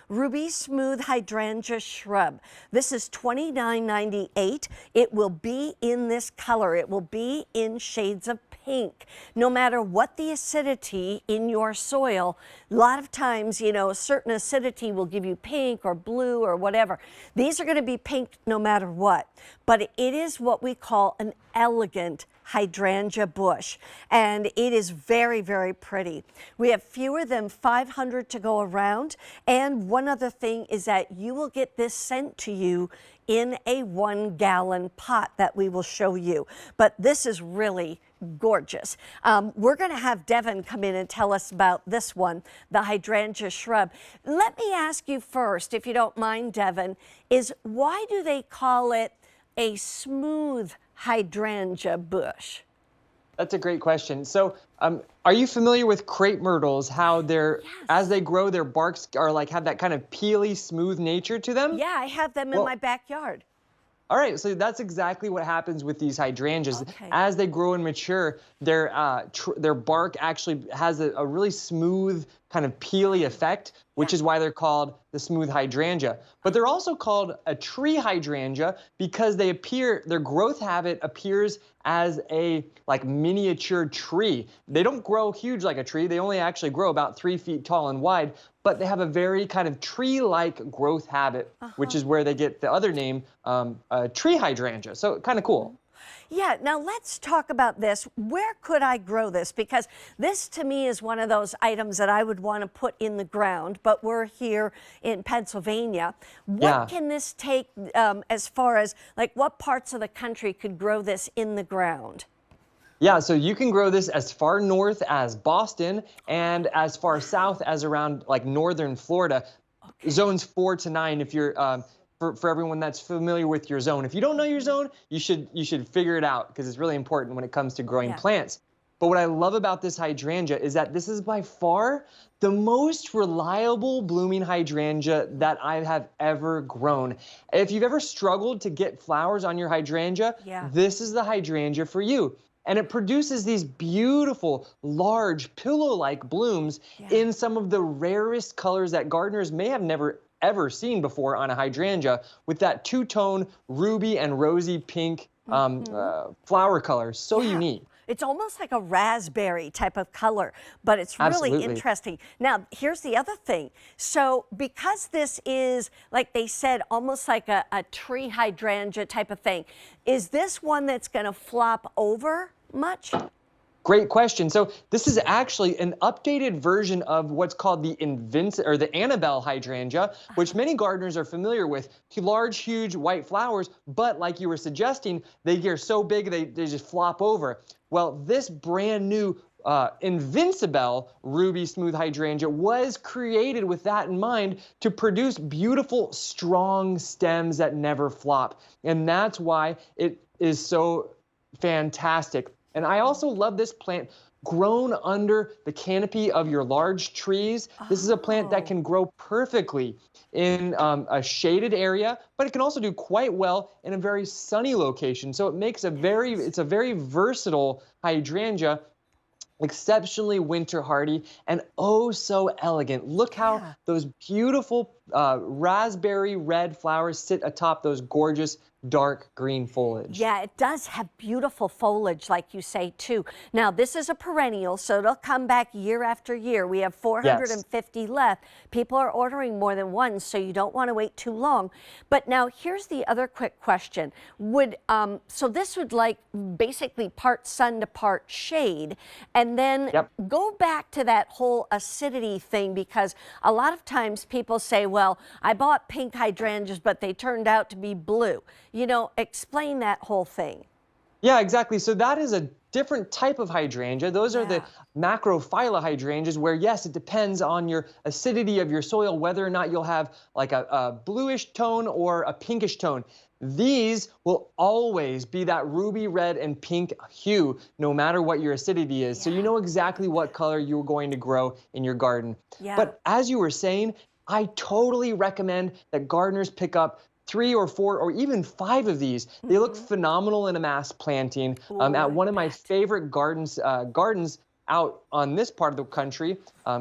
Ruby Smooth Hydrangea Shrub. This is $29.98. It will be in this color. It will be in shades of pink. No matter what the acidity in your soil, a lot of times, you know, a certain acidity will give you pink or blue or whatever. These are going to be pink no matter what. But it is what we call an elegant hydrangea bush, and it is very, very pretty. We have fewer than 500 to go around, and one other thing is that you will get this sent to you in a 1-gallon pot that we will show you. But this is really gorgeous. We're going to have Devin come in and tell us about this one, the Hydrangea Shrub. Let me ask you first, if you don't mind, Devin, is why do they call it a smooth hydrangea bush? That's a great question. So, are you familiar with crepe myrtles? How they're, Yes. as they grow, their barks are like have that kind of peely, smooth nature to them? Yeah, I have them in my backyard. All right, so that's exactly what happens with these hydrangeas. Okay. As they grow and mature, their bark actually has a really smooth, kind of peely effect, which is why they're called the smooth hydrangea. But they're also called a tree hydrangea because their growth habit appears as a miniature tree. They don't grow huge like a tree. They only actually grow about 3 feet tall and wide, but they have a very kind of tree-like growth habit, which is where they get the other name, tree hydrangea. So kind of cool. Yeah, now let's talk about this. Where could I grow this? Because this to me is one of those items that I would want to put in the ground, but we're here in Pennsylvania. What can this take as far as what parts of the country could grow this in the ground? Yeah, so you can grow this as far north as Boston and as far south as around northern Florida. Okay. Zones 4 to 9 if you're for everyone that's familiar with your zone. If you don't know your zone, you should figure it out because it's really important when it comes to growing plants. But what I love about this hydrangea is that this is by far the most reliable blooming hydrangea that I have ever grown. If you've ever struggled to get flowers on your hydrangea, this is the hydrangea for you. And it produces these beautiful, large, pillow-like blooms in some of the rarest colors that gardeners may have never ever seen before on a hydrangea, with that two-tone ruby and rosy pink flower color. So unique. It's almost like a raspberry type of color, but it's really interesting. Now, here's the other thing. So because this is, like they said, almost like a tree hydrangea type of thing, is this one that's going to flop over much? Great question. So this is actually an updated version of what's called the Invincebelle hydrangea, which many gardeners are familiar with. Large, huge white flowers, but like you were suggesting, they get so big they just flop over. Well, this brand new Invincebelle ruby smooth hydrangea was created with that in mind to produce beautiful, strong stems that never flop. And that's why it is so fantastic. And I also love this plant grown under the canopy of your large trees. This is a plant that can grow perfectly in a shaded area, but it can also do quite well in a very sunny location. So it makes it's a very versatile hydrangea, exceptionally winter hardy and oh so elegant. Look how those beautiful raspberry red flowers sit atop those gorgeous dark green foliage. Yeah, it does have beautiful foliage, like you say, too. Now, this is a perennial, so it'll come back year after year. We have 450 left. People are ordering more than one, so you don't want to wait too long. But now, here's the other quick question. So this would basically part sun to part shade, and then go back to that whole acidity thing, because a lot of times people say, well, I bought pink hydrangeas, but they turned out to be blue. You know, explain that whole thing. Yeah, exactly. So that is a different type of hydrangea. Those are the macrophylla hydrangeas where, yes, it depends on your acidity of your soil, whether or not you'll have like a bluish tone or a pinkish tone. These will always be that ruby red and pink hue, no matter what your acidity is. So you know exactly what color you're going to grow in your garden. But as you were saying, I totally recommend that gardeners pick up 3 or 4 or even 5 of these. They look phenomenal in a mass planting. At one of my favorite gardens out on this part of the country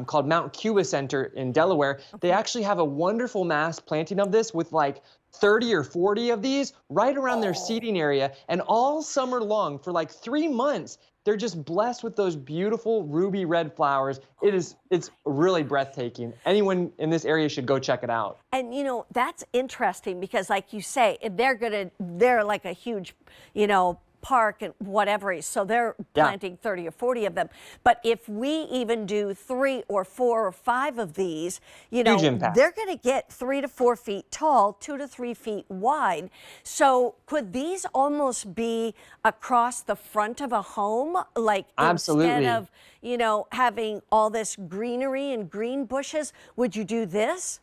called Mount QVC in Delaware, they actually have a wonderful mass planting of this with like 30 or 40 of these right around their seating area. And all summer long, for like 3 months, they're just blessed with those beautiful ruby red flowers. It's really breathtaking. Anyone in this area should go check it out. And you know, that's interesting because like you say, they're like a huge, you know, park and whatever, so they're planting 30 or 40 of them. But if we even do 3 or 4 or 5 of these, you know, they're going to get 3 to 4 feet tall, 2 to 3 feet wide. So could these almost be across the front of a home, like instead of, you know, having all this greenery and green bushes, would you do this?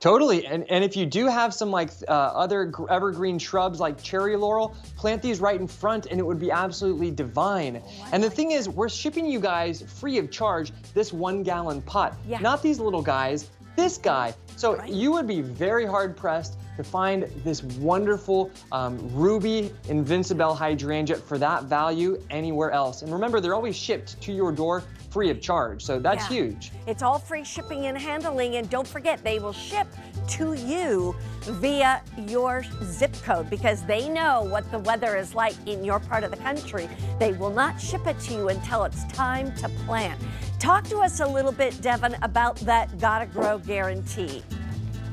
Totally, and if you do have some like other evergreen shrubs like cherry laurel, plant these right in front and it would be absolutely divine. And the thing is, we're shipping you guys free of charge this 1 gallon pot, not these little guys, this guy. So you would be very hard pressed to find this wonderful ruby Invincebelle hydrangea for that value anywhere else. And remember, they're always shipped to your door free of charge, so that's huge. It's all free shipping and handling, and don't forget, they will ship to you via your zip code because they know what the weather is like in your part of the country. They will not ship it to you until it's time to plant. Talk to us a little bit, Devin, about that Gotta Grow guarantee.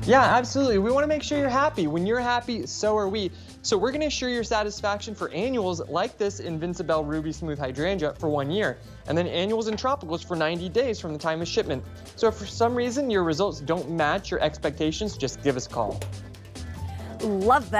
Yeah, absolutely. We want to make sure you're happy. When you're happy, so are we. So we're going to assure your satisfaction for annuals like this Invincebelle Ruby Smooth Hydrangea for 1 year, and then annuals and tropicals for 90 days from the time of shipment. So if for some reason your results don't match your expectations, just give us a call. Love that.